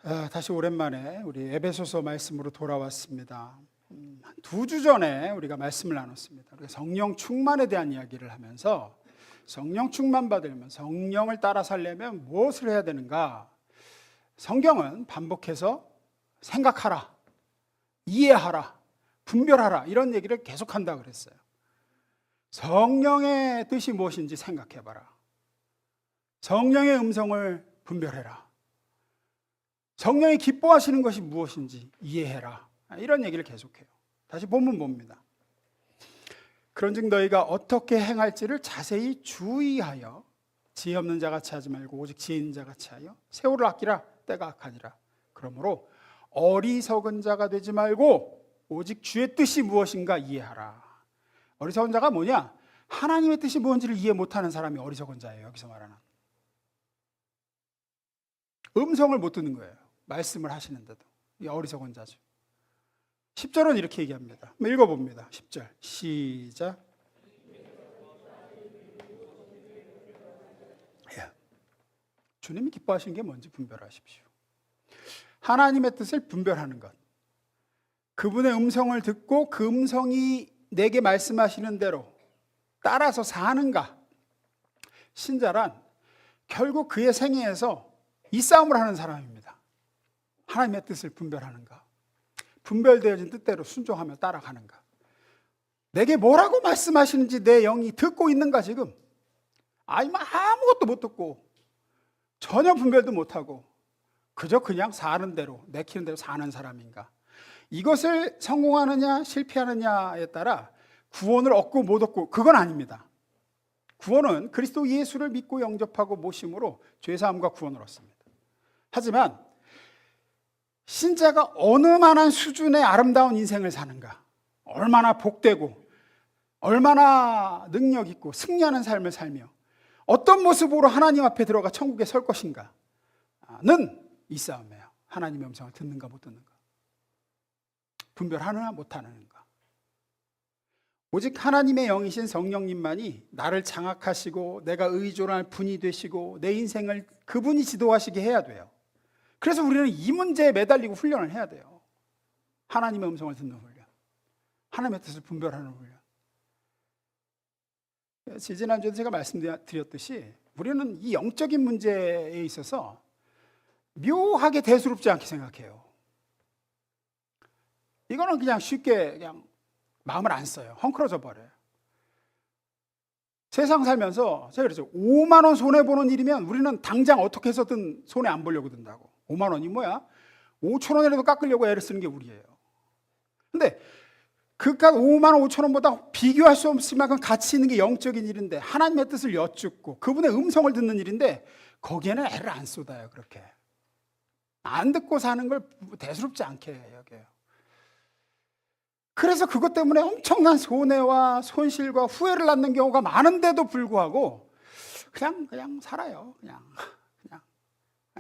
다시 오랜만에 우리 에베소서 말씀으로 돌아왔습니다. 2주 전에 우리가 말씀을 나눴습니다. 우리가 성령 충만에 대한 이야기를 하면서 성령 충만 받으려면, 성령을 따라 살려면 무엇을 해야 되는가? 성경은 반복해서 생각하라, 이해하라, 분별하라 이런 얘기를 계속한다 그랬어요. 성령의 뜻이 무엇인지 생각해봐라. 성령의 음성을 분별해라. 성령이 기뻐하시는 것이 무엇인지 이해해라. 이런 얘기를 계속해요. 다시 본문 봅니다. 그런즉 너희가 어떻게 행할지를 자세히 주의하여 지혜 없는 자같이 하지 말고 오직 지혜 있는 자같이 하여 세월을 아끼라. 때가 악하니라. 그러므로 어리석은 자가 되지 말고 오직 주의 뜻이 무엇인가 이해하라. 어리석은 자가 뭐냐? 하나님의 뜻이 뭔지를 이해 못하는 사람이 어리석은 자예요. 여기서 말하는 음성을 못 듣는 거예요. 말씀을 하시는데도. 이 어리석은 자죠. 10절은 이렇게 얘기합니다. 읽어봅니다. 10절 시작. 주님이 기뻐하시는 게 뭔지 분별하십시오. 하나님의 뜻을 분별하는 것, 그분의 음성을 듣고 그 음성이 내게 말씀하시는 대로 따라서 사는가. 신자란 결국 그의 생애에서 이 싸움을 하는 사람입니다. 하나님의 뜻을 분별하는가, 분별되어진 뜻대로 순종하며 따라가는가, 내게 뭐라고 말씀하시는지 내 영이 듣고 있는가. 지금 아니면 아무것도 못 듣고 전혀 분별도 못하고 그저 그냥 사는 대로, 내키는 대로 사는 사람인가. 이것을 성공하느냐 실패하느냐에 따라 구원을 얻고 못 얻고 그건 아닙니다. 구원은 그리스도 예수를 믿고 영접하고 모심으로 죄사함과 구원을 얻습니다. 하지만 신자가 어느 만한 수준의 아름다운 인생을 사는가, 얼마나 복되고 얼마나 능력 있고 승리하는 삶을 살며 어떤 모습으로 하나님 앞에 들어가 천국에 설 것인가는 이 싸움이에요. 하나님의 음성을 듣는가 못 듣는가, 분별하느냐 못하는가. 오직 하나님의 영이신 성령님만이 나를 장악하시고 내가 의존할 분이 되시고 내 인생을 그분이 지도하시게 해야 돼요. 그래서 우리는 이 문제에 매달리고 훈련을 해야 돼요. 하나님의 음성을 듣는 훈련, 하나님의 뜻을 분별하는 훈련. 지난주에 제가 말씀드렸듯이 우리는 이 영적인 문제에 있어서 묘하게 대수롭지 않게 생각해요. 이거는 그냥 쉽게 그냥 마음을 안 써요. 헝클어져 버려요. 세상 살면서 제가 그랬죠. 5만 원 손해보는 일이면 우리는 당장 어떻게 해서든 손해 안 보려고 든다고. 5만 원이 뭐야? 5천 원이라도 깎으려고 애를 쓰는 게 우리예요. 근데 그깟 5만 원, 5천 원보다 비교할 수 없을 만큼 가치 있는 게 영적인 일인데, 하나님의 뜻을 여쭙고 그분의 음성을 듣는 일인데 거기에는 애를 안 쏟아요. 그렇게 안 듣고 사는 걸 대수롭지 않게 여겨요. 그래서 그것 때문에 엄청난 손해와 손실과 후회를 낳는 경우가 많은데도 불구하고 그냥 살아요. 그냥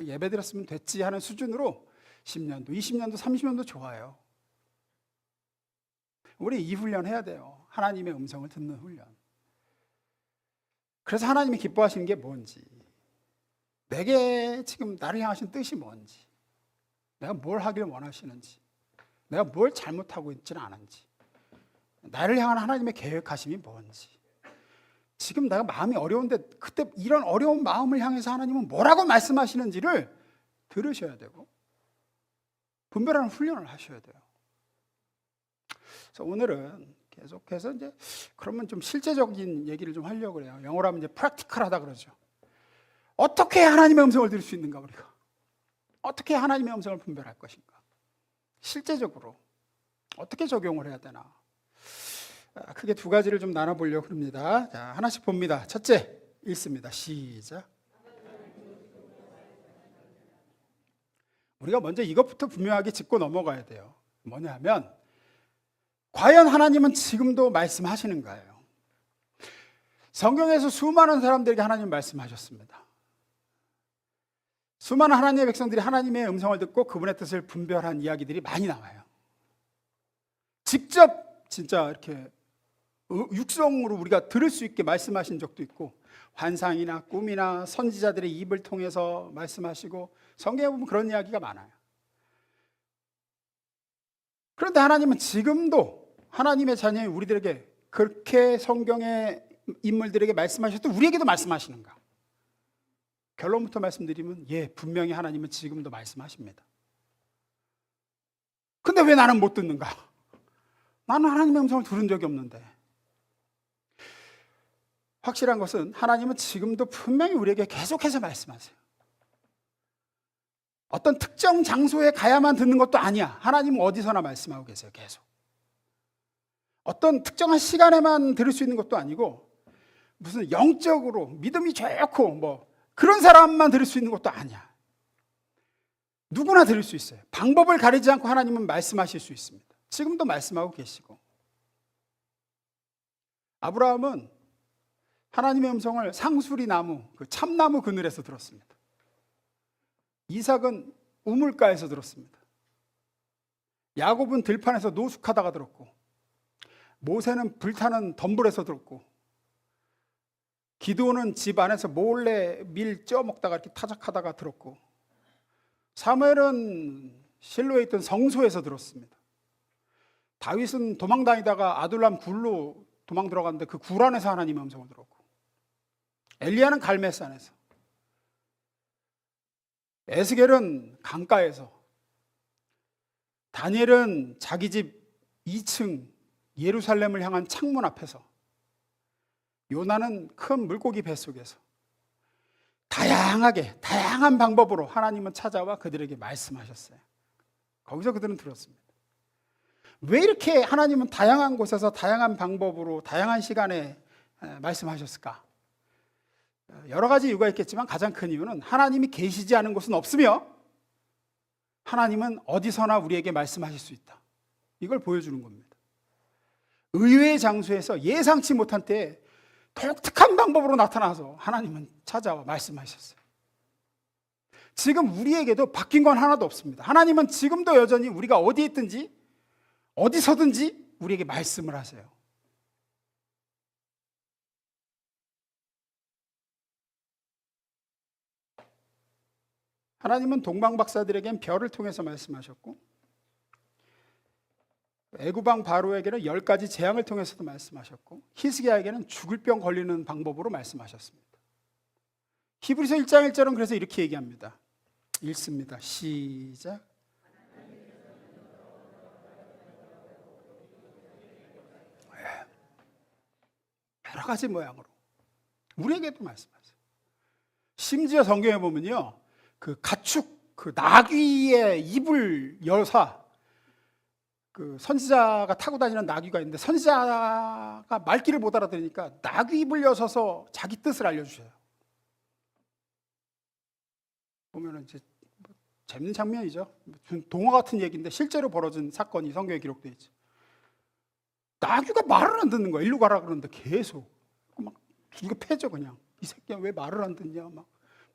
예배 드렸으면 됐지 하는 수준으로 10년도, 20년도, 30년도 좋아요. 우리 이 훈련 해야 돼요. 하나님의 음성을 듣는 훈련. 그래서 하나님이 기뻐하시는 게 뭔지, 내게 지금 나를 향하신 뜻이 뭔지, 내가 뭘 하길 원하시는지, 내가 뭘 잘못하고 있지는 않은지, 나를 향한 하나님의 계획하심이 뭔지, 지금 내가 마음이 어려운데 그때 이런 어려운 마음을 향해서 하나님은 뭐라고 말씀하시는지를 들으셔야 되고 분별하는 훈련을 하셔야 돼요. 그래서 오늘은 계속해서 이제 그러면 좀 실제적인 얘기를 좀 하려고 해요. 영어로 하면 이제 프랙티컬하다 그러죠. 어떻게 하나님의 음성을 들을 수 있는가, 우리가 어떻게 하나님의 음성을 분별할 것인가, 실제적으로 어떻게 적용을 해야 되나. 크게 두 가지를 좀 나눠보려고 합니다. 자, 하나씩 봅니다. 첫째, 읽습니다. 시작. 우리가 먼저 이것부터 분명하게 짚고 넘어가야 돼요. 뭐냐 하면, 과연 하나님은 지금도 말씀하시는가요? 성경에서 수많은 사람들에게 하나님 말씀하셨습니다. 수많은 하나님의 백성들이 하나님의 음성을 듣고 그분의 뜻을 분별한 이야기들이 많이 나와요. 직접 진짜 이렇게 육성으로 우리가 들을 수 있게 말씀하신 적도 있고, 환상이나 꿈이나 선지자들의 입을 통해서 말씀하시고 성경에 보면 그런 이야기가 많아요. 그런데 하나님은 지금도 하나님의 자녀인 우리들에게 그렇게 성경의 인물들에게 말씀하셨던 우리에게도 말씀하시는가? 결론부터 말씀드리면 분명히 하나님은 지금도 말씀하십니다. 근데 왜 나는 못 듣는가? 나는 하나님의 음성을 들은 적이 없는데. 확실한 것은 하나님은 지금도 분명히 우리에게 계속해서 말씀하세요. 어떤 특정 장소에 가야만 듣는 것도 아니야. 하나님은 어디서나 말씀하고 계세요. 계속. 어떤 특정한 시간에만 들을 수 있는 것도 아니고 무슨 영적으로 믿음이 좋고 그런 사람만 들을 수 있는 것도 아니야. 누구나 들을 수 있어요. 방법을 가리지 않고 하나님은 말씀하실 수 있습니다. 지금도 말씀하고 계시고. 아브라함은 하나님의 음성을 상수리 나무, 그 참나무 그늘에서 들었습니다. 이삭은 우물가에서 들었습니다. 야곱은 들판에서 노숙하다가 들었고, 모세는 불타는 덤불에서 들었고, 기드온은 집 안에서 몰래 밀 쪄 먹다가 이렇게 타작하다가 들었고, 사무엘은 실로에 있던 성소에서 들었습니다. 다윗은 도망다니다가 아둘람 굴로 도망 들어갔는데 그 굴 안에서 하나님의 음성을 들었고, 엘리야는 갈멜산에서, 에스겔은 강가에서, 다니엘은 자기 집 2층 예루살렘을 향한 창문 앞에서, 요나는 큰 물고기 뱃속에서 다양한 방법으로 하나님은 찾아와 그들에게 말씀하셨어요. 거기서 그들은 들었습니다. 왜 이렇게 하나님은 다양한 곳에서 다양한 방법으로 다양한 시간에 말씀하셨을까? 여러 가지 이유가 있겠지만 가장 큰 이유는 하나님이 계시지 않은 곳은 없으며 하나님은 어디서나 우리에게 말씀하실 수 있다. 이걸 보여주는 겁니다. 의외의 장소에서 예상치 못한 때에 독특한 방법으로 나타나서 하나님은 찾아와 말씀하셨어요. 지금 우리에게도 바뀐 건 하나도 없습니다. 하나님은 지금도 여전히 우리가 어디에 있든지 어디서든지 우리에게 말씀을 하세요. 하나님은 동방 박사들에겐 별을 통해서 말씀하셨고, 애굽왕 바로에게는 10가지 재앙을 통해서도 말씀하셨고, 히스기야에게는 죽을 병 걸리는 방법으로 말씀하셨습니다. 히브리서 1장 1절은 그래서 이렇게 얘기합니다. 읽습니다. 시작. 여러 가지 모양으로 우리에게도 말씀하세요. 심지어 성경에 보면요, 그 가축, 그 나귀의 입을 여사, 그 선지자가 타고 다니는 나귀가 있는데 선지자가 말귀를 못 알아들으니까 나귀 입을 여서서 자기 뜻을 알려주셔요. 보면은 이제 재밌는 장면이죠. 동화 같은 얘기인데 실제로 벌어진 사건이 성경에 기록되어 있죠. 나귀가 말을 안 듣는 거야. 일로 가라 그러는데 계속 막 이거 패죠. 그냥 이 새끼야 왜 말을 안 듣냐 막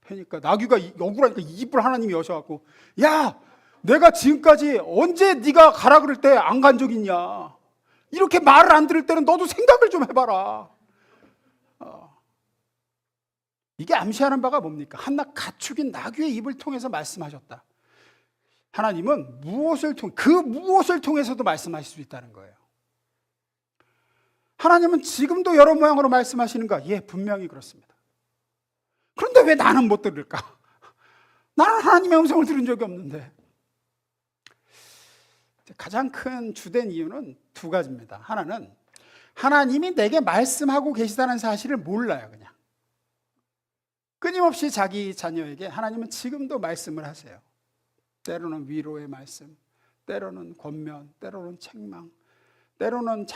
패니까 나귀가 억울하니까 입을 하나님이 여셔갖고, 야 내가 지금까지 언제 네가 가라 그럴 때 안 간 적 있냐, 이렇게 말을 안 들을 때는 너도 생각을 좀 해봐라. 이게 암시하는 바가 뭡니까? 한낱 가축인 나귀의 입을 통해서 말씀하셨다. 하나님은 그 무엇을 통해서도 말씀하실 수 있다는 거예요. 하나님은 지금도 여러 모양으로 말씀하시는가? 분명히 그렇습니다. 그런데 왜 나는 못 들을까? 나는 하나님의 음성을 들은 적이 없는데. 가장 큰 주된 이유는 두 가지입니다. 하나는 하나님이 내게 말씀하고 계시다는 사실을 몰라요. 그냥 끊임없이 자기 자녀에게 하나님은 지금도 말씀을 하세요. 때로는 위로의 말씀, 때로는 권면, 때로는 책망, 때로는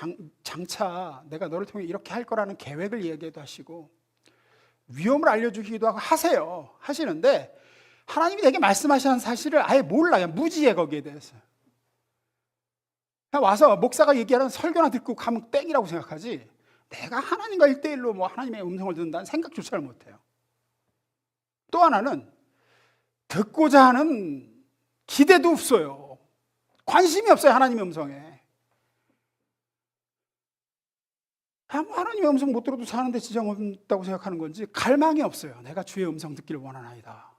장차 내가 너를 통해 이렇게 할 거라는 계획을 얘기도 하시고 위험을 알려주기도 하고 하시는데 하나님이 내게 말씀하시는 사실을 아예 몰라요. 무지해 거기에 대해서. 그냥 와서 목사가 얘기하는 설교나 듣고 가면 땡이라고 생각하지, 내가 하나님과 1대1로 하나님의 음성을 듣는다는 생각조차를 못해요. 또 하나는 듣고자 하는 기대도 없어요. 관심이 없어요. 하나님의 음성에. 하나님의 음성 못 들어도 사는데 지장 없다고 생각하는 건지 갈망이 없어요. 내가 주의 음성 듣기를 원하나이다.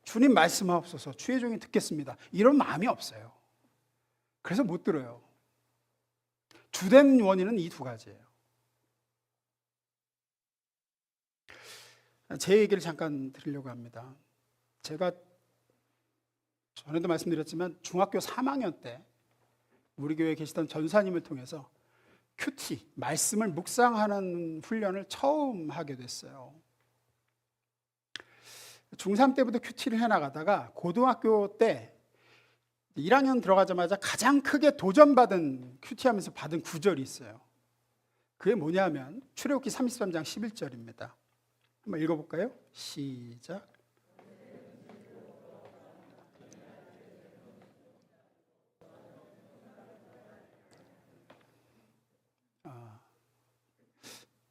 주님 말씀하옵소서, 주의 종이 듣겠습니다, 이런 마음이 없어요. 그래서 못 들어요. 주된 원인은 이 두 가지예요. 제 얘기를 잠깐 드리려고 합니다. 제가 전에도 말씀드렸지만 중학교 3학년 때 우리 교회에 계시던 전사님을 통해서 큐티, 말씀을 묵상하는 훈련을 처음 하게 됐어요. 중3 때부터 큐티를 해나가다가 고등학교 때 1학년 들어가자마자 가장 크게 도전받은 큐티하면서 받은 구절이 있어요. 그게 뭐냐면 출애굽기 33장 11절입니다. 한번 읽어볼까요? 시작.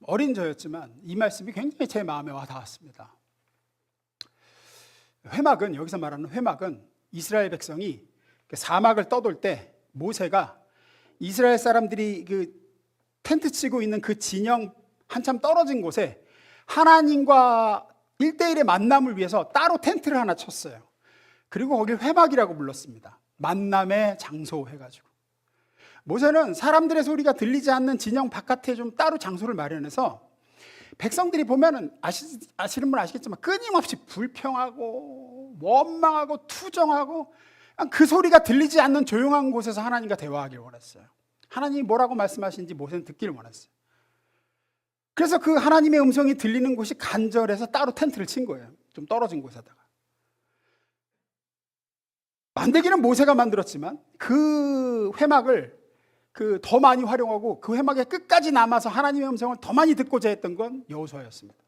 어린 저였지만 이 말씀이 굉장히 제 마음에 와 닿았습니다. 회막은, 여기서 말하는 회막은 이스라엘 백성이 사막을 떠돌 때 모세가 이스라엘 사람들이 그 텐트 치고 있는 그 진영 한참 떨어진 곳에 하나님과 1대1의 만남을 위해서 따로 텐트를 하나 쳤어요. 그리고 거길 회막이라고 불렀습니다. 만남의 장소 해가지고. 모세는 사람들의 소리가 들리지 않는 진영 바깥에 좀 따로 장소를 마련해서 백성들이 보면은 아시는 분 아시겠지만 끊임없이 불평하고 원망하고 투정하고 그 소리가 들리지 않는 조용한 곳에서 하나님과 대화하길 원했어요. 하나님이 뭐라고 말씀하시는지 모세는 듣기를 원했어요. 그래서 그 하나님의 음성이 들리는 곳이 간절해서 따로 텐트를 친 거예요. 좀 떨어진 곳에다가. 만들기는 모세가 만들었지만 그 회막을 더 많이 활용하고 그 회막에 끝까지 남아서 하나님의 음성을 더 많이 듣고자 했던 건 여호수아였습니다.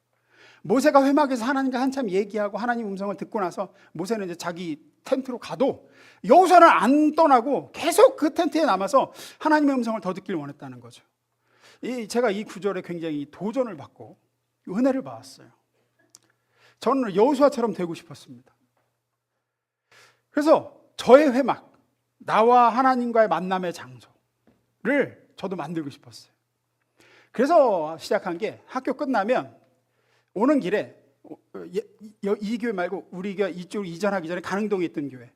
모세가 회막에서 하나님과 한참 얘기하고 하나님 음성을 듣고 나서 모세는 이제 자기 텐트로 가도 여호수아는 안 떠나고 계속 그 텐트에 남아서 하나님의 음성을 더 듣길 원했다는 거죠. 제가 이 구절에 굉장히 도전을 받고 은혜를 받았어요. 저는 여호수아처럼 되고 싶었습니다. 그래서 저의 회막, 나와 하나님과의 만남의 장소를 저도 만들고 싶었어요. 그래서 시작한 게 학교 끝나면 오는 길에 이 교회 말고 우리 교회 이쪽으로 이전하기 전에 가능동에 있던 교회,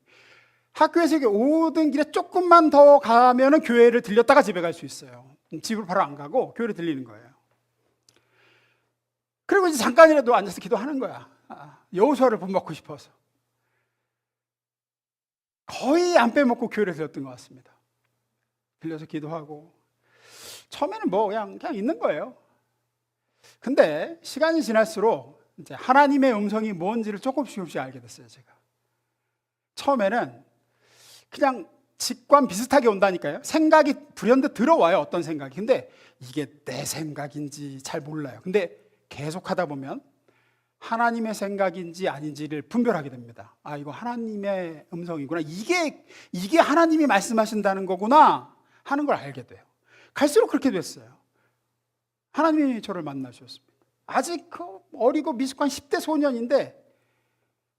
학교에서 오던 길에 조금만 더 가면은 교회를 들렸다가 집에 갈 수 있어요. 집을 바로 안 가고 교회를 들리는 거예요. 그리고 이제 잠깐이라도 앉아서 기도하는 거야. 여호수아를 본받고 싶어서. 거의 안 빼먹고 교회를 들렸던 것 같습니다. 들려서 기도하고 처음에는 뭐 그냥 있는 거예요. 근데 시간이 지날수록 이제 하나님의 음성이 뭔지를 조금씩 알게 됐어요. 제가 처음에는 그냥 직관 비슷하게 온다니까요. 생각이 불현듯 들어와요. 어떤 생각이. 근데 이게 내 생각인지 잘 몰라요. 근데 계속 하다 보면 하나님의 생각인지 아닌지를 분별하게 됩니다. 이거 하나님의 음성이구나, 이게 하나님이 말씀하신다는 거구나 하는 걸 알게 돼요. 갈수록 그렇게 됐어요. 하나님이 저를 만나주셨습니다. 아직 어리고 미숙한 10대 소년인데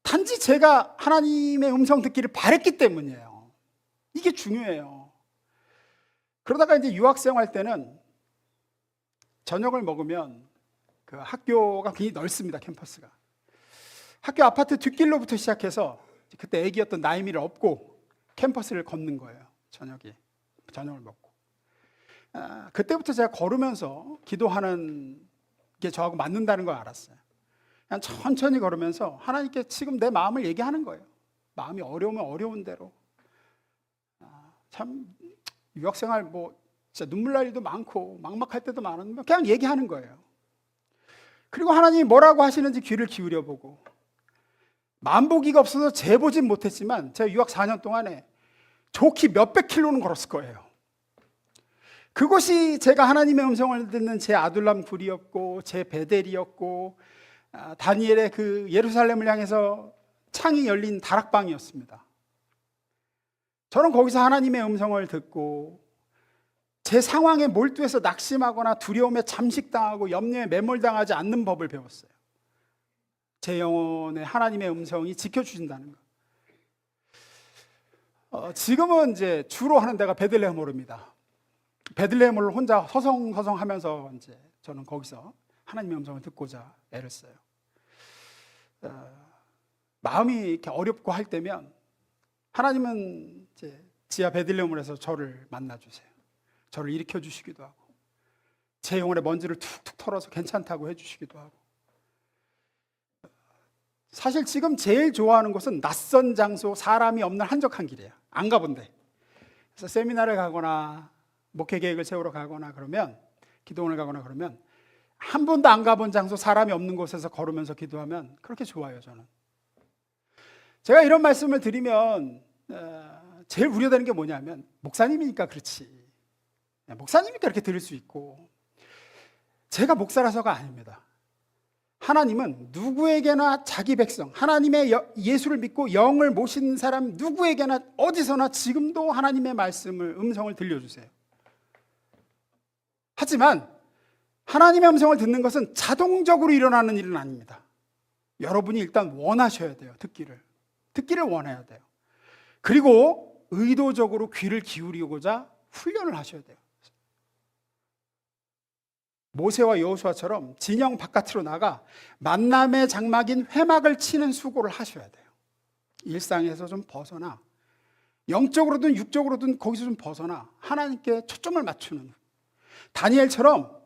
단지 제가 하나님의 음성 듣기를 바랬기 때문이에요. 이게 중요해요. 그러다가 이제 유학생활 때는 저녁을 먹으면 그 학교가 굉장히 넓습니다. 캠퍼스가. 학교 아파트 뒷길로부터 시작해서 그때 애기였던 나이미를 업고 캠퍼스를 걷는 거예요. 저녁을 먹고. 그때부터 제가 걸으면서 기도하는 게 저하고 맞는다는 걸 알았어요. 그냥 천천히 걸으면서 하나님께 지금 내 마음을 얘기하는 거예요. 마음이 어려우면 어려운 대로. 참 유학생활 진짜 눈물 날 일도 많고 막막할 때도 많은데 그냥 얘기하는 거예요. 그리고 하나님이 뭐라고 하시는지 귀를 기울여 보고, 만보기가 없어서 재보진 못했지만 제가 유학 4년 동안에 좋게 몇백 킬로는 걸었을 거예요. 그곳이 제가 하나님의 음성을 듣는 제 아둘람 굴이었고 제 베델이었고 다니엘의 그 예루살렘을 향해서 창이 열린 다락방이었습니다. 저는 거기서 하나님의 음성을 듣고 제 상황에 몰두해서 낙심하거나 두려움에 잠식당하고 염려에 매몰당하지 않는 법을 배웠어요. 제 영혼에 하나님의 음성이 지켜주신다는 것. 지금은 이제 주로 하는 데가 베들레헴홀입니다. 베들레헴홀을 혼자 서성서성하면서 이제 저는 거기서 하나님의 음성을 듣고자 애를 써요. 마음이 이렇게 어렵고 할 때면 하나님은 이제 지하 베들레헴을 해서 저를 만나주세요. 저를 일으켜 주시기도 하고 제 영혼의 먼지를 툭툭 털어서 괜찮다고 해주시기도 하고. 사실 지금 제일 좋아하는 곳은 낯선 장소, 사람이 없는 한적한 길이에요. 안 가본데. 그래서 세미나를 가거나 목회 계획을 세우러 가거나 그러면, 기도원을 가거나 그러면 한 번도 안 가본 장소, 사람이 없는 곳에서 걸으면서 기도하면 그렇게 좋아요. 저는 제가 이런 말씀을 드리면 제일 우려되는 게 뭐냐면, 목사님이니까 그렇지, 목사님이니까 이렇게 들을 수 있고, 제가 목사라서가 아닙니다. 하나님은 누구에게나 자기 백성, 하나님의 예수를 믿고 영을 모신 사람 누구에게나 어디서나 지금도 하나님의 말씀을, 음성을 들려주세요. 하지만 하나님의 음성을 듣는 것은 자동적으로 일어나는 일은 아닙니다. 여러분이 일단 원하셔야 돼요. 듣기를 원해야 돼요. 그리고 의도적으로 귀를 기울이고자 훈련을 하셔야 돼요. 모세와 여호수아처럼 진영 바깥으로 나가 만남의 장막인 회막을 치는 수고를 하셔야 돼요. 일상에서 좀 벗어나, 영적으로든 육적으로든 거기서 좀 벗어나 하나님께 초점을 맞추는, 다니엘처럼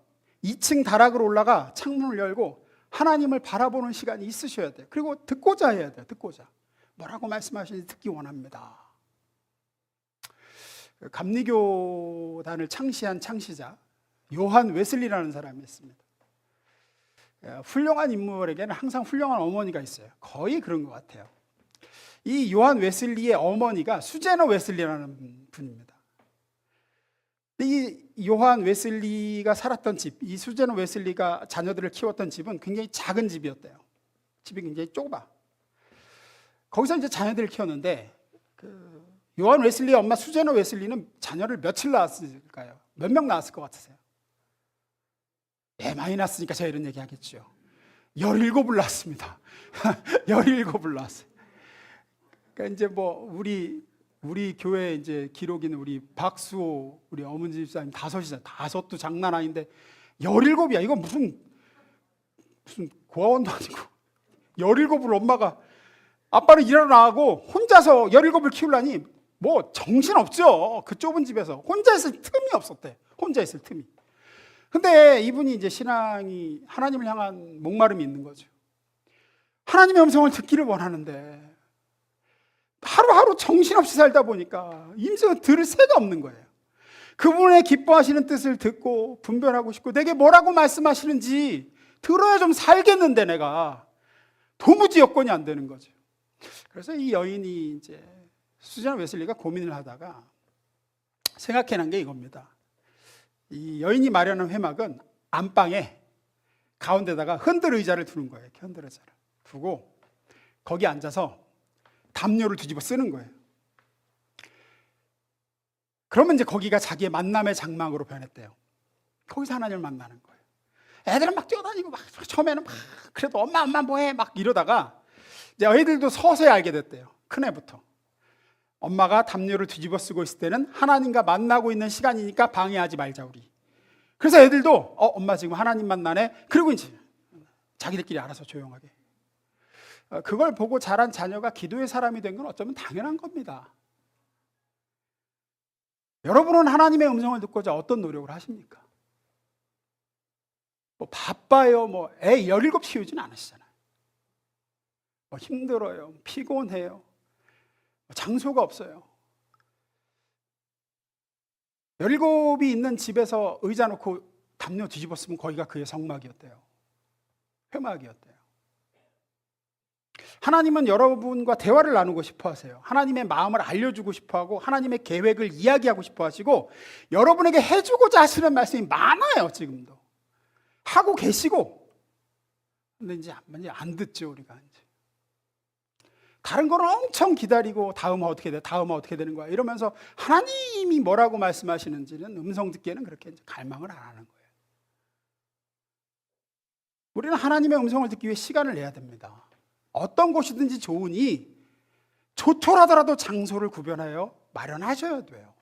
2층 다락으로 올라가 창문을 열고 하나님을 바라보는 시간이 있으셔야 돼요. 그리고 듣고자 해야 돼요. 듣고자. 뭐라고 말씀하시는지 듣기 원합니다. 감리교단을 창시한 창시자 요한 웨슬리라는 사람이 있습니다. 훌륭한 인물에게는 항상 훌륭한 어머니가 있어요. 거의 그런 것 같아요. 이 요한 웨슬리의 어머니가 수제너 웨슬리라는 분입니다. 이 요한 웨슬리가 살았던 집, 이 수제너 웨슬리가 자녀들을 키웠던 집은 굉장히 작은 집이었대요. 집이 굉장히 좁아. 거기서 이제 자녀들을 키웠는데, 요한 웨슬리의 엄마 수제너 웨슬리는 자녀를 며칠 낳았을까요? 몇 명 낳았을 것 같으세요? 많이 낳았으니까 제가 이런 얘기 하겠죠. 17을 낳았습니다. 17을 낳았어요. 그러니까 이제 뭐 우리 교회 이제 기록인 우리 박수호 우리 어머니 집사님 5이잖아요. 5도 장난 아닌데 17이야. 이건 무슨 고아원도 아니고 17을 엄마가, 아빠는 일하러 나가고 혼자서 17을 키우려니 뭐 정신없죠. 그 좁은 집에서 혼자 있을 틈이 없었대. 혼자 있을 틈이. 근데 이분이 이제 신앙이 하나님을 향한 목마름이 있는 거죠. 하나님의 음성을 듣기를 원하는데 하루하루 정신없이 살다 보니까 인생은 들을 새가 없는 거예요. 그분의 기뻐하시는 뜻을 듣고 분별하고 싶고 내게 뭐라고 말씀하시는지 들어야 좀 살겠는데 내가 도무지 여건이 안 되는 거죠. 그래서 이 여인이 이제 수제너 웨슬리가 고민을 하다가 생각해낸 게 이겁니다. 이 여인이 마련한 회막은 안방에 가운데다가 흔들 의자를 두는 거예요. 흔들 의자를 두고 거기 앉아서 담요를 뒤집어 쓰는 거예요. 그러면 이제 거기가 자기의 만남의 장막으로 변했대요. 거기서 하나님을 만나는 거예요. 애들은 막 뛰어다니고 막 처음에는 막 그래도 엄마 뭐해 막 이러다가 이제 애들도 서서히 알게 됐대요. 큰 애부터. 엄마가 담요를 뒤집어 쓰고 있을 때는 하나님과 만나고 있는 시간이니까 방해하지 말자 우리. 그래서 애들도 엄마 지금 하나님 만나네. 그리고 이제 자기들끼리 알아서 조용하게. 그걸 보고 자란 자녀가 기도의 사람이 된 건 어쩌면 당연한 겁니다. 여러분은 하나님의 음성을 듣고자 어떤 노력을 하십니까? 뭐 바빠요. 뭐 애 17 키우진 않으시잖아요. 뭐 힘들어요. 피곤해요. 장소가 없어요. 17이 있는 집에서 의자 놓고 담요 뒤집었으면 거기가 그의 성막이었대요. 회막이었대요. 하나님은 여러분과 대화를 나누고 싶어 하세요. 하나님의 마음을 알려주고 싶어 하고 하나님의 계획을 이야기하고 싶어 하시고 여러분에게 해주고자 하시는 말씀이 많아요. 지금도 하고 계시고. 근데 이제 안 듣죠. 우리가 이제 다른 거는 엄청 기다리고 다음은 어떻게 돼? 다음은 어떻게 되는 거야? 이러면서 하나님이 뭐라고 말씀하시는지는 음성 듣기에는 그렇게 이제 갈망을 안 하는 거예요. 우리는 하나님의 음성을 듣기 위해 시간을 내야 됩니다. 어떤 곳이든지 좋으니 조촐하더라도 장소를 구별하여 마련하셔야 돼요.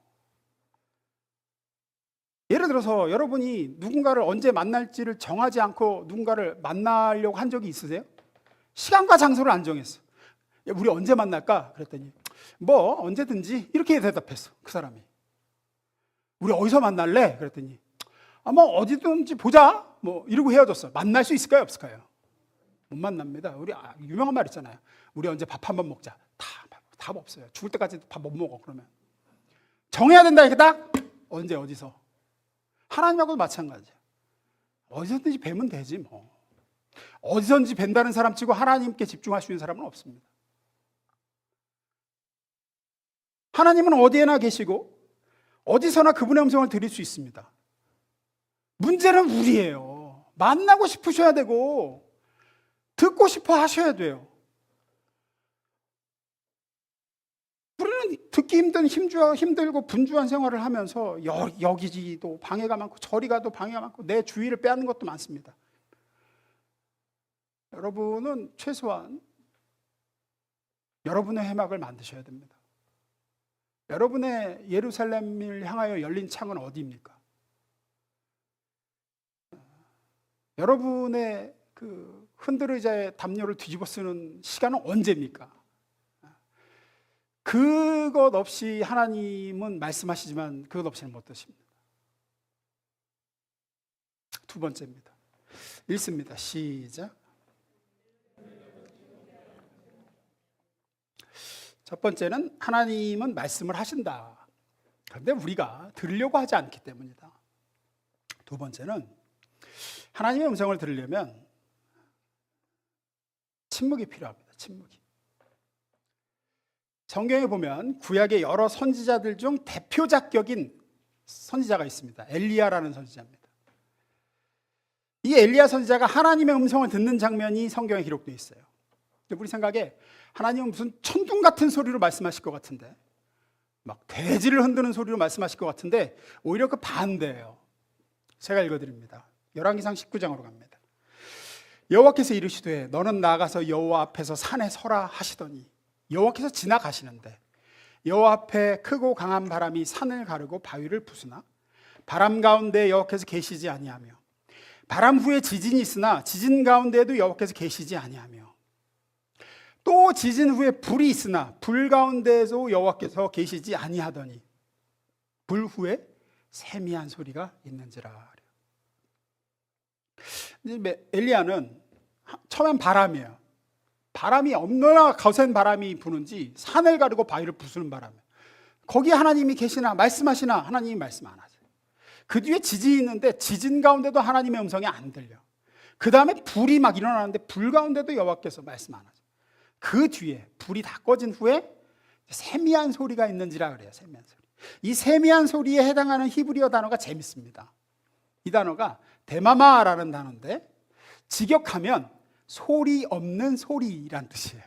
예를 들어서 여러분이 누군가를 언제 만날지를 정하지 않고 누군가를 만나려고 한 적이 있으세요? 시간과 장소를 안 정했어. 우리 언제 만날까? 그랬더니 뭐 언제든지 이렇게 대답했어. 그 사람이. 우리 어디서 만날래? 그랬더니 뭐 어디든지 보자. 뭐 이러고 헤어졌어. 만날 수 있을까요? 없을까요? 못 만납니다. 우리 유명한 말 있잖아요. 우리 언제 밥 한번 먹자. 답 없어요. 죽을 때까지 밥 못 먹어. 그러면 정해야 된다. 이렇게 딱 언제 어디서. 하나님하고도 마찬가지야. 어디서든지 뵈면 되지 뭐. 어디서든지 뵌다는 사람 치고 하나님께 집중할 수 있는 사람은 없습니다. 하나님은 어디에나 계시고 어디서나 그분의 음성을 들을 수 있습니다. 문제는 우리예요. 만나고 싶으셔야 되고 듣고 싶어 하셔야 돼요. 우리는 듣기 힘들고 분주한 생활을 하면서 여기지도 방해가 많고 저리 가도 방해가 많고 내 주의를 빼앗는 것도 많습니다. 여러분은 최소한 여러분의 해막을 만드셔야 됩니다. 여러분의 예루살렘을 향하여 열린 창은 어디입니까? 여러분의 그 흔들의자의 담요를 뒤집어 쓰는 시간은 언제입니까? 그것 없이 하나님은 말씀하시지만 그것 없이는 못 드십니다. 두 번째입니다. 읽습니다. 시작. 첫 번째는 하나님은 말씀을 하신다. 그런데 우리가 들으려고 하지 않기 때문이다. 두 번째는 하나님의 음성을 들으려면 침묵이 필요합니다. 침묵이. 성경에 보면 구약의 여러 선지자들 중 대표작격인 선지자가 있습니다. 엘리야라는 선지자입니다. 이 엘리야 선지자가 하나님의 음성을 듣는 장면이 성경에 기록되어 있어요. 우리 생각에 하나님은 무슨 천둥 같은 소리로 말씀하실 것 같은데, 막 대지를 흔드는 소리로 말씀하실 것 같은데 오히려 그 반대예요. 제가 읽어드립니다. 열왕기상 19장으로 갑니다. 여호와께서 이르시되 너는 나가서 여호와 앞에서 산에 서라 하시더니 여호와께서 지나가시는데 여호와 앞에 크고 강한 바람이 산을 가르고 바위를 부수나 바람 가운데 여호와께서 계시지 아니하며 바람 후에 지진이 있으나 지진 가운데에도 여호와께서 계시지 아니하며 또 지진 후에 불이 있으나 불 가운데에도 여호와께서 계시지 아니하더니 불 후에 세미한 소리가 있는지라. 엘리야는 처음엔 바람이에요. 바람이 얼마나 거센 바람이 부는지 산을 가르고 바위를 부수는 바람이에요. 거기에 하나님이 계시나 말씀하시나 하나님이 말씀 안 하세요. 그 뒤에 지진이 있는데 지진 가운데도 하나님의 음성이 안 들려. 그 다음에 불이 막 일어나는데 불 가운데도 여호와께서 말씀 안 하세요. 그 뒤에 불이 다 꺼진 후에 세미한 소리가 있는지라 그래요. 세미한 소리. 이 세미한 소리에 해당하는 히브리어 단어가 재밌습니다. 이 단어가 데마마라는 단어인데 직역하면 소리 없는 소리란 뜻이에요.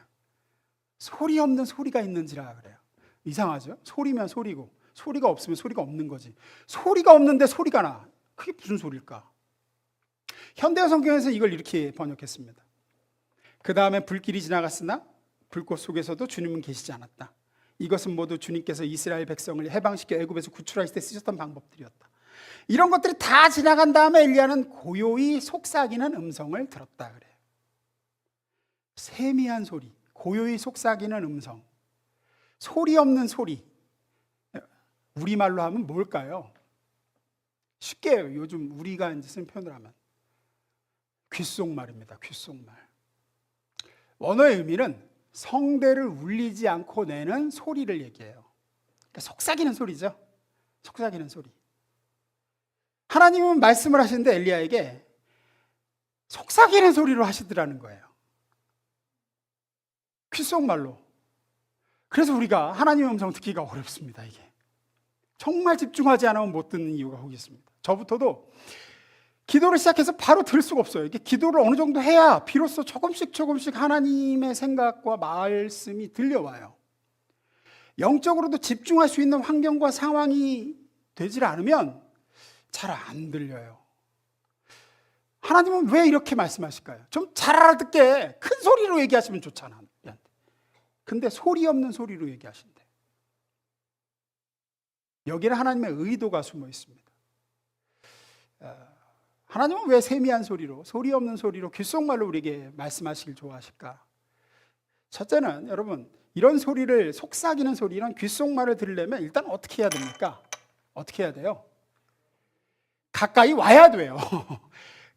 소리 없는 소리가 있는지라 그래요. 이상하죠? 소리면 소리고 소리가 없으면 소리가 없는 거지. 소리가 없는데 소리가 나. 그게 무슨 소리일까? 현대어 성경에서 이걸 이렇게 번역했습니다. 그 다음에 불길이 지나갔으나 불꽃 속에서도 주님은 계시지 않았다. 이것은 모두 주님께서 이스라엘 백성을 해방시켜 애굽에서 구출하실 때 쓰셨던 방법들이었다. 이런 것들이 다 지나간 다음에 엘리야는 고요히 속삭이는 음성을 들었다 그래요. 세미한 소리, 고요히 속삭이는 음성, 소리 없는 소리. 우리말로 하면 뭘까요? 쉽게 요즘 우리가 이제 쓴 표현을 하면 귓속말입니다. 귓속말. 원어의 의미는 성대를 울리지 않고 내는 소리를 얘기해요. 그러니까 속삭이는 소리죠. 속삭이는 소리. 하나님은 말씀을 하시는데 엘리야에게 속삭이는 소리로 하시더라는 거예요. 귓속말로. 그래서 우리가 하나님의 음성 듣기가 어렵습니다. 이게 정말 집중하지 않으면 못 듣는 이유가 거기 있습니다. 저부터도 기도를 시작해서 바로 들을 수가 없어요. 이게 기도를 어느 정도 해야 비로소 조금씩 하나님의 생각과 말씀이 들려와요. 영적으로도 집중할 수 있는 환경과 상황이 되질 않으면 잘 안 들려요. 하나님은 왜 이렇게 말씀하실까요? 좀 잘 알아듣게 큰 소리로 얘기하시면 좋잖아. 근데 소리 없는 소리로 얘기하신대. 여기는 하나님의 의도가 숨어 있습니다. 하나님은 왜 세미한 소리로, 소리 없는 소리로 귓속말로 우리에게 말씀하시길 좋아하실까? 첫째는 여러분, 이런 소리를, 속삭이는 소리, 이런 귓속말을 들으려면 일단 어떻게 해야 됩니까? 어떻게 해야 돼요? 가까이 와야 돼요.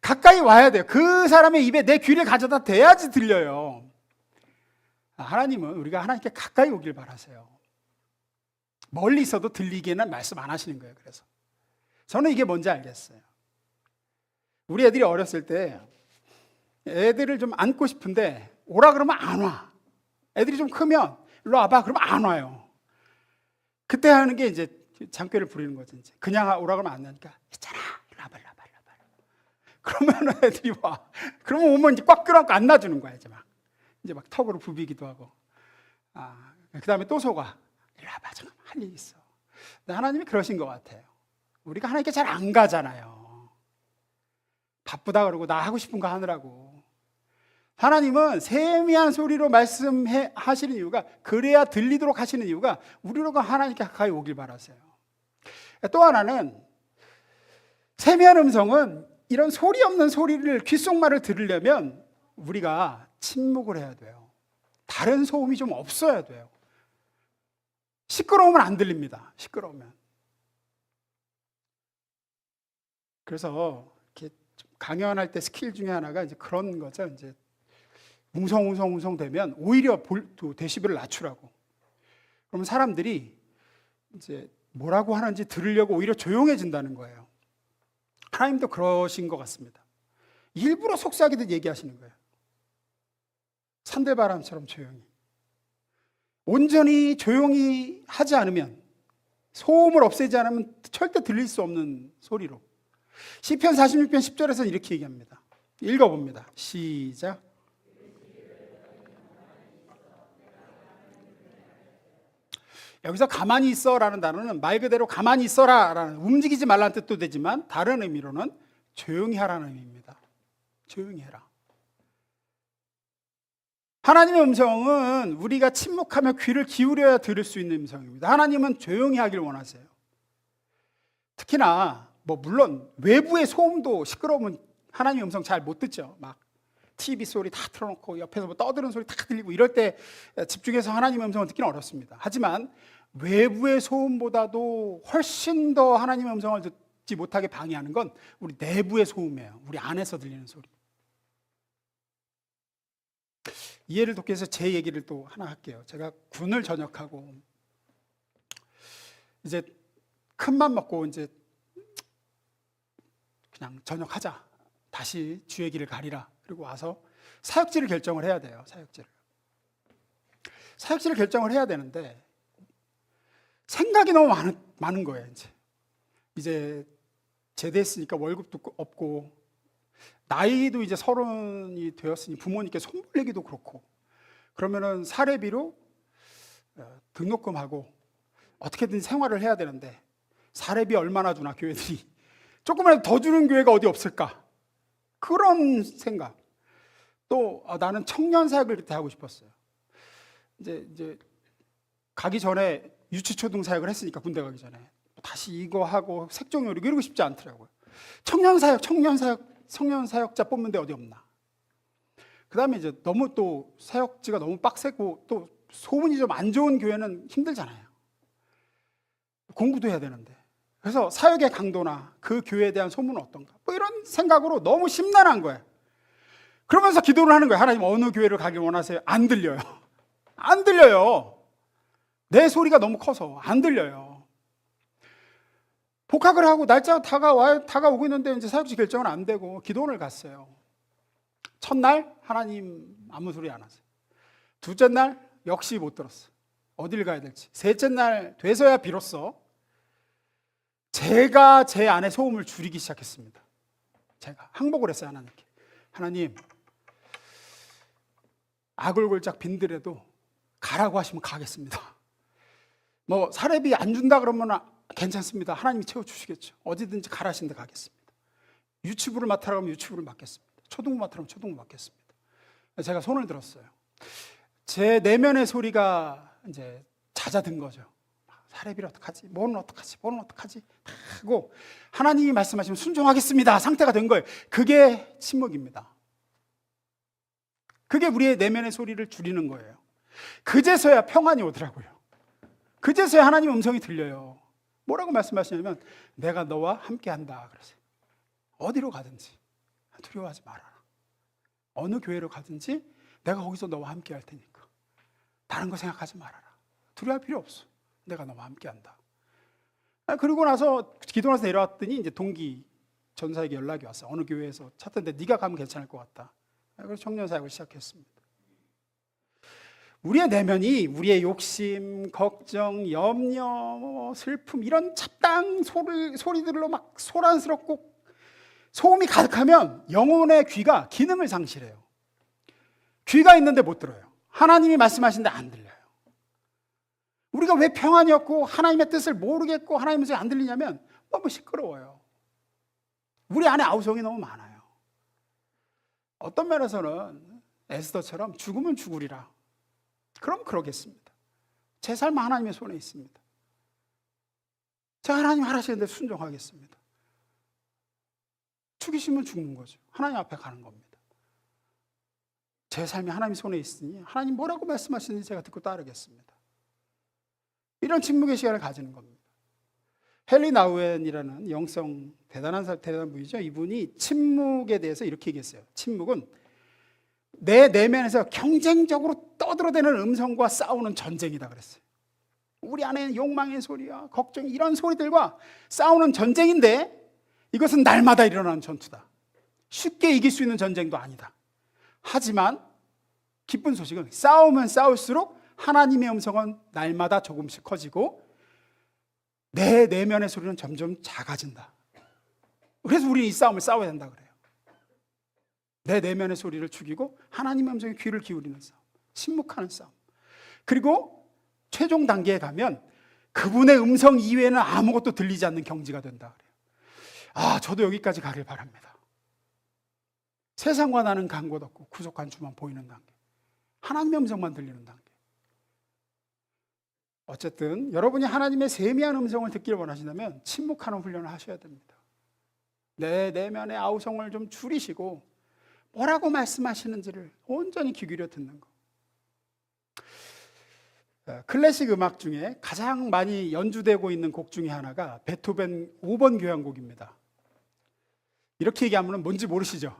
가까이 와야 돼요. 그 사람의 입에 내 귀를 가져다 대야지 들려요. 하나님은 우리가 하나님께 가까이 오길 바라세요. 멀리 있어도 들리기에는 말씀 안 하시는 거예요. 그래서 저는 이게 뭔지 알겠어요. 우리 애들이 어렸을 때 애들을 좀 안고 싶은데 오라 그러면 안 와. 애들이 좀 크면 일로 와봐 그러면 안 와요. 그때 하는 게 이제 장꾀를 부리는 거죠. 이제 그냥 오라 그러면 안 나니까 있잖아 일로 와봐 일로 와봐 일로 와봐. 그러면 애들이 와. 그러면 오면 이제 꽉 끌어안고 안 놔주는 거야. 이제 막 턱으로 부비기도 하고. 그 다음에 또 속아. 일로 와봐 잠깐 할 일이 있어. 근데 하나님이 그러신 것 같아요. 우리가 하나님께 잘 안 가잖아요. 바쁘다 그러고 나 하고 싶은 거 하느라고. 하나님은 세미한 소리로 말씀하시는 이유가, 그래야 들리도록 하시는 이유가 우리로가 하나님께 가까이 오길 바라세요. 또 하나는, 세미한 음성은 이런 소리 없는 소리를, 귓속말을 들으려면 우리가 침묵을 해야 돼요. 다른 소음이 좀 없어야 돼요. 시끄러우면 안 들립니다. 시끄러우면. 그래서 이렇게 강연할 때 스킬 중에 하나가 이제 그런 거죠. 이제 웅성웅성 되면 오히려 데시벨을 낮추라고. 그러면 사람들이 이제 뭐라고 하는지 들으려고 오히려 조용해진다는 거예요. 하나님도 그러신 것 같습니다. 일부러 속삭이듯 얘기하시는 거예요. 산들바람처럼 조용히. 온전히 조용히 하지 않으면, 소음을 없애지 않으면 절대 들릴 수 없는 소리로. 시편 46편 10절에서는 이렇게 얘기합니다. 읽어봅니다. 시작. 여기서 가만히 있어라는 단어는 말 그대로 가만히 있어라라는, 움직이지 말라는 뜻도 되지만 다른 의미로는 조용히 하라는 의미입니다. 조용히 해라. 하나님의 음성은 우리가 침묵하며 귀를 기울여야 들을 수 있는 음성입니다. 하나님은 조용히 하길 원하세요. 특히나 물론 외부의 소음도 시끄러우면 하나님의 음성 잘 못 듣죠. 막 TV 소리 다 틀어놓고 옆에서 떠드는 소리 다 들리고 이럴 때 집중해서 하나님의 음성을 듣기는 어렵습니다. 하지만 외부의 소음보다도 훨씬 더 하나님의 음성을 듣지 못하게 방해하는 건 우리 내부의 소음이에요. 우리 안에서 들리는 소리. 이해를 돕기 위해서 제 얘기를 또 하나 할게요. 제가 군을 전역하고 이제 큰 맘 먹고 이제 그냥 전역하자. 다시 주의 길을 가리라. 그리고 와서 사역지를 결정을 해야 돼요. 사역지를 결정을 해야 되는데 생각이 너무 많은 거예요. 이제 제대했으니까 월급도 없고, 나이도 이제 30이 되었으니 부모님께 손벌리기도 그렇고, 그러면은 사례비로 등록금하고 어떻게든 생활을 해야 되는데 사례비 얼마나 주나 교회들이, 조금이라도 더 주는 교회가 어디 없을까, 그런 생각. 또 나는 청년 사역을 그때 하고 싶었어요. 이제 가기 전에 유치초등 사역을 했으니까, 군대 가기 전에 다시 이거 하고 색종요리 이러고 싶지 않더라고요. 청년 사역자 뽑는데 어디 없나. 그 다음에 이제 너무 또 사역지가 너무 빡세고 또 소문이 좀 안 좋은 교회는 힘들잖아요. 공부도 해야 되는데. 그래서 사역의 강도나 그 교회에 대한 소문은 어떤가, 이런 생각으로 너무 심란한 거예요. 그러면서 기도를 하는 거예요. 하나님, 어느 교회를 가길 원하세요? 안 들려요. 안 들려요. 내 소리가 너무 커서 안 들려요. 복학을 하고 날짜가 다가오고 있는데 이제 사역지 결정은 안 되고 기도원을 갔어요. 첫날 하나님 아무 소리 안 하세요. 둘째 날 역시 못 들었어요. 어딜 가야 될지. 셋째 날 돼서야 비로소 제가 제 안에 소음을 줄이기 시작했습니다. 제가 항복을 했어요. 하나님께. 하나님, 아골골짝 빈들에도 가라고 하시면 가겠습니다. 사례비 안 준다 그러면 괜찮습니다. 하나님이 채워주시겠죠. 어디든지 가라신 데 가겠습니다. 유치부를 맡으라고 하면 유치부를 맡겠습니다. 초등부 맡으라고 하면 초등부 맡겠습니다. 제가 손을 들었어요. 제 내면의 소리가 이제 잦아든 거죠. 사례비를 어떡하지? 뭐는 어떡하지? 하고 하나님이 말씀하시면 순종하겠습니다. 상태가 된 거예요. 그게 침묵입니다. 그게 우리의 내면의 소리를 줄이는 거예요. 그제서야 평안이 오더라고요. 그제서야 하나님의 음성이 들려요. 뭐라고 말씀하시냐면 내가 너와 함께한다 그러세요. 어디로 가든지 두려워하지 말아라. 어느 교회로 가든지 내가 거기서 너와 함께할 테니까 다른 거 생각하지 말아라. 두려워할 필요 없어. 내가 너와 함께한다. 그리고 나서 기도하면서 내려왔더니 이제 동기 전사에게 연락이 왔어요. 어느 교회에서 찾던데 네가 가면 괜찮을 것 같다. 그래서 청년 사역을 시작했습니다. 우리의 내면이 우리의 욕심, 걱정, 염려, 슬픔 이런 잡다한 소리들로 막 소란스럽고 소음이 가득하면 영혼의 귀가 기능을 상실해요. 귀가 있는데 못 들어요. 하나님이 말씀하시는데 안 들려요. 우리가 왜 평안이 없고 하나님의 뜻을 모르겠고 하나님의 뜻이 안 들리냐면 너무 시끄러워요. 우리 안에 아우성이 너무 많아요. 어떤 면에서는 에스더처럼 죽으면 죽으리라. 그럼 그러겠습니다. 제 삶은 하나님의 손에 있습니다. 제가 하나님 하라시는데 순종하겠습니다. 죽이시면 죽는 거죠. 하나님 앞에 가는 겁니다. 제 삶이 하나님 손에 있으니 하나님 뭐라고 말씀하시는지 제가 듣고 따르겠습니다. 이런 침묵의 시간을 가지는 겁니다. 헨리 나우엔이라는 영성 대단한 분이죠. 이분이 침묵에 대해서 이렇게 얘기했어요. 침묵은 내 내면에서 경쟁적으로 떠들어대는 음성과 싸우는 전쟁이다 그랬어요. 우리 안에 욕망의 소리와 걱정 이런 소리들과 싸우는 전쟁인데 이것은 날마다 일어나는 전투다. 쉽게 이길 수 있는 전쟁도 아니다. 하지만 기쁜 소식은 싸우면 싸울수록 하나님의 음성은 날마다 조금씩 커지고 내 내면의 소리는 점점 작아진다. 그래서 우리는 이 싸움을 싸워야 된다 그래요. 내 내면의 소리를 죽이고 하나님의 음성에 귀를 기울이는 싸움, 침묵하는 싸움. 그리고 최종 단계에 가면 그분의 음성 이외에는 아무것도 들리지 않는 경지가 된다 그래요. 아, 저도 여기까지 가길 바랍니다. 세상과 나는 간 곳 없고 구속한 주만 보이는 단계, 하나님의 음성만 들리는 단계. 어쨌든 여러분이 하나님의 세미한 음성을 듣기를 원하신다면 침묵하는 훈련을 하셔야 됩니다. 내 내면의 아우성을 좀 줄이시고 뭐라고 말씀하시는지를 온전히 귀 기울여 듣는 것. 클래식 음악 중에 가장 많이 연주되고 있는 곡 중에 하나가 베토벤 5번 교향곡입니다. 이렇게 얘기하면 뭔지 모르시죠?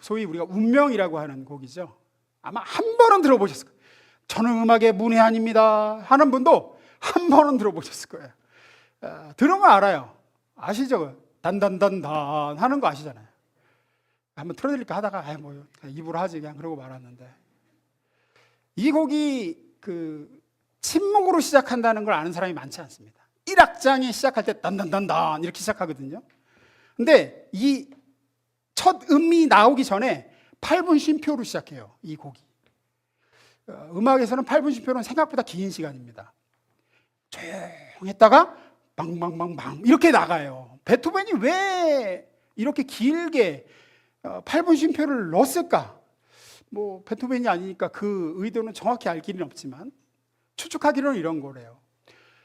소위 우리가 운명이라고 하는 곡이죠. 아마 한 번은 들어보셨을 거예요. 저는 음악의 문외한입니다 하는 분도 한 번은 들어보셨을 거예요. 들으면 알아요. 아시죠? 단단단단 하는 거 아시잖아요. 한번 틀어드릴까 하다가 뭐 입으로 하지 그냥 그러고 말았는데, 이 곡이 침묵으로 시작한다는 걸 아는 사람이 많지 않습니다. 1악장이 시작할 때 단단단단 이렇게 시작하거든요. 근데 이 첫 음이 나오기 전에 8분 쉼표로 시작해요. 이 곡이. 음악에서는 8분 쉼표는 생각보다 긴 시간입니다. 조용했다가 방방방방 이렇게 나가요. 베토벤이 왜 이렇게 길게 8분 쉼표를 넣었을까? 뭐 베토벤이 아니니까 그 의도는 정확히 알 길은 없지만 추측하기로는 이런 거래요.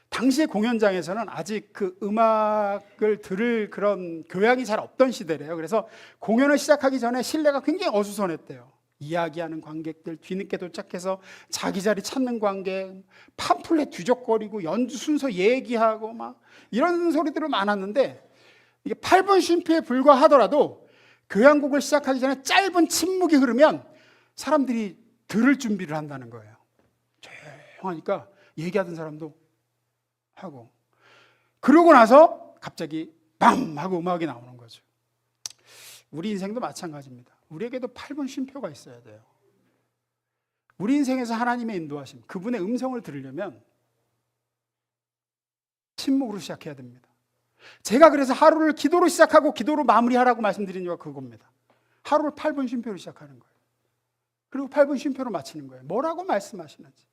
당시의 공연장에서는 아직 그 음악을 들을 그런 교양이 잘 없던 시대래요. 그래서 공연을 시작하기 전에 실내가 굉장히 어수선했대요. 이야기하는 관객들, 뒤늦게 도착해서 자기 자리 찾는 관객, 팜플렛 뒤적거리고 연주 순서 얘기하고 막 이런 소리들이 많았는데, 이게 8분 쉼표에 불과하더라도 교향곡을 시작하기 전에 짧은 침묵이 흐르면 사람들이 들을 준비를 한다는 거예요. 조용하니까 얘기하던 사람도 하고, 그러고 나서 갑자기 빰 하고 음악이 나오는 거죠. 우리 인생도 마찬가지입니다. 우리에게도 8분 쉼표가 있어야 돼요. 우리 인생에서 하나님의 인도하심, 그분의 음성을 들으려면 침묵으로 시작해야 됩니다. 제가 그래서 하루를 기도로 시작하고 기도로 마무리하라고 말씀드린 이유가 그겁니다. 하루를 8분 쉼표로 시작하는 거예요. 그리고 8분 쉼표로 마치는 거예요. 뭐라고 말씀하시는지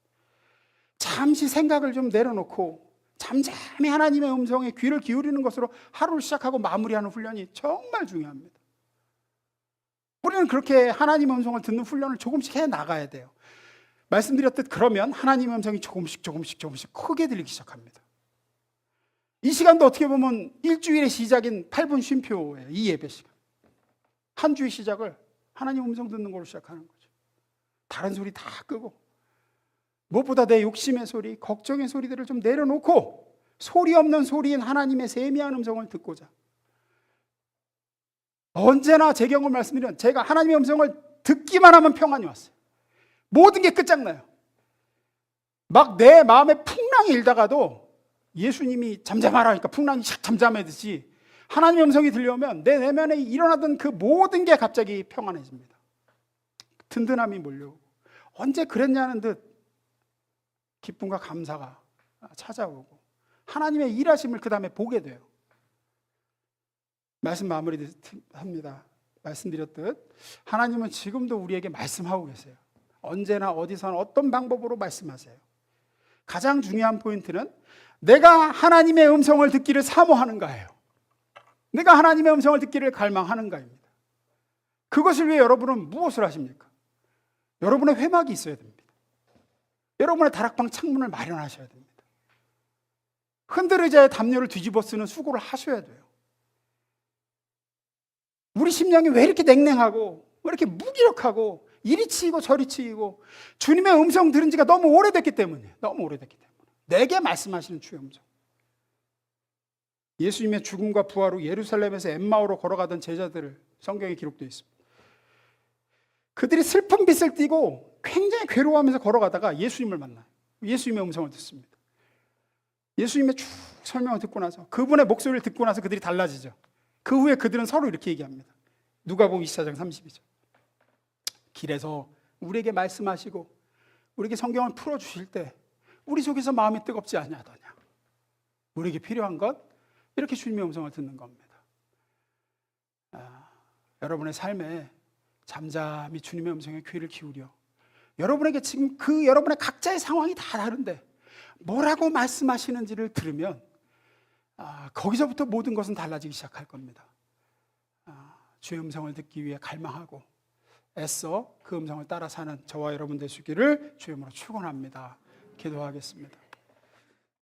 잠시 생각을 좀 내려놓고 잠잠히 하나님의 음성에 귀를 기울이는 것으로 하루를 시작하고 마무리하는 훈련이 정말 중요합니다. 우리는 그렇게 하나님의 음성을 듣는 훈련을 조금씩 해 나가야 돼요. 말씀드렸듯 그러면 하나님의 음성이 조금씩 크게 들리기 시작합니다. 이 시간도 어떻게 보면 일주일의 시작인 8분 쉼표예요. 이 예배 시간. 한 주의 시작을 하나님 음성 듣는 걸로 시작하는 거죠. 다른 소리 다 끄고 무엇보다 내 욕심의 소리, 걱정의 소리들을 좀 내려놓고 소리 없는 소리인 하나님의 세미한 음성을 듣고자. 언제나 제 경험을 말씀드리면 제가 하나님의 음성을 듣기만 하면 평안이 왔어요. 모든 게 끝장나요. 막 내 마음에 풍랑이 일다가도 예수님이 잠잠하라 하니까 풍랑이 샥 잠잠해듯이 하나님의 음성이 들려오면 내 내면에 일어나던 그 모든 게 갑자기 평안해집니다. 든든함이 몰려오고 언제 그랬냐는 듯 기쁨과 감사가 찾아오고 하나님의 일하심을 그 다음에 보게 돼요. 말씀 마무리합니다. 말씀드렸듯 하나님은 지금도 우리에게 말씀하고 계세요. 언제나 어디서나 어떤 방법으로 말씀하세요. 가장 중요한 포인트는 내가 하나님의 음성을 듣기를 사모하는가예요. 내가 하나님의 음성을 듣기를 갈망하는가입니다. 그것을 위해 여러분은 무엇을 하십니까? 여러분의 회막이 있어야 됩니다. 여러분의 다락방 창문을 마련하셔야 됩니다. 흔들의자의 담요를 뒤집어 쓰는 수고를 하셔야 돼요. 우리 심령이 왜 이렇게 냉랭하고 왜 이렇게 무기력하고 이리 치이고 저리 치이고 주님의 음성 들은 지가 너무 오래됐기 때문이에요. 너무 오래됐기 때문에. 내게 말씀하시는 주의 음성. 예수님의 죽음과 부활 후 예루살렘에서 엠마오로 걸어가던 제자들을 성경에 기록되어 있습니다. 그들이 슬픈 빛을 띠고 굉장히 괴로워하면서 걸어가다가 예수님을 만나요. 예수님의 음성을 듣습니다. 예수님의 쭉 설명을 듣고 나서 그분의 목소리를 듣고 나서 그들이 달라지죠. 그 후에 그들은 서로 이렇게 얘기합니다. 누가복음 24장 32절. 길에서 우리에게 말씀하시고 우리에게 성경을 풀어주실 때 우리 속에서 마음이 뜨겁지 아니하더냐. 우리에게 필요한 것 이렇게 주님의 음성을 듣는 겁니다. 여러분의 삶에 잠잠히 주님의 음성에 귀를 기울여 여러분에게 지금 여러분의 각자의 상황이 다 다른데 뭐라고 말씀하시는지를 들으면 거기서부터 모든 것은 달라지기 시작할 겁니다. 주의 음성을 듣기 위해 갈망하고 애써 그 음성을 따라 사는 저와 여러분 되시기를 주의 이름으로 축원합니다. 기도하겠습니다.